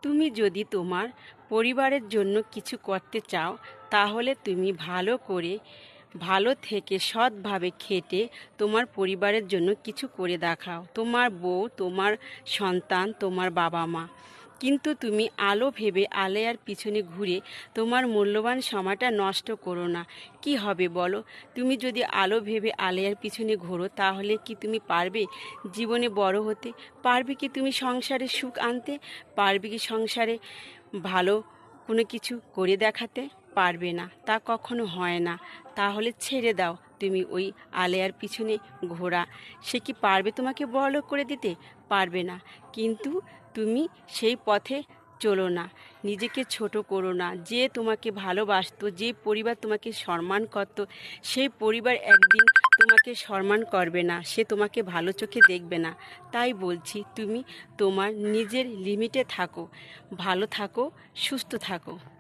তুমি যদি তোমার পরিবারের জন্য কিছু করতে চাও, তাহলে তুমি ভালো থেকে সৎভাবে খেটে তোমার পরিবারের জন্য কিছু করে দেখাও, তোমার বউ, তোমার সন্তান, তোমার বাবা মা। কিন্তু তুমি আলো ভেবে আলেয়ার পিছনে ঘুরে তোমার মূল্যবান সময়টা নষ্ট করো না। কি হবে বলো? তুমি যদি আলো ভেবে আলেয়ার পিছনে ঘোরো, তাহলে কি তুমি পারবে জীবনে বড় হতে? পারবে কি তুমি সংসারে সুখ আনতে? পারবে কি সংসারে ভালো কোনো কিছু করে দেখাতে? পারবে না, তা কখনো হয় না। তাহলে ছেড়ে দাও তুমি ওই আলেয়ার পিছনে ঘোরা। সে কি পারবে তোমাকে বড়লোক করে দিতে? পারবে না। কিন্তু তুমি সেই পথে চলো না, নিজেকে ছোট করো না। যে তোমাকে ভালোবাসতো, যে পরিবার তোমাকে সম্মান করতো, সেই পরিবার একদিন তোমাকে সম্মান করবে না, সে তোমাকে ভালো চোখে দেখবে না। তাই বলছি, তুমি তোমার নিজের লিমিটে থাকো, ভালো থাকো, সুস্থ থাকো।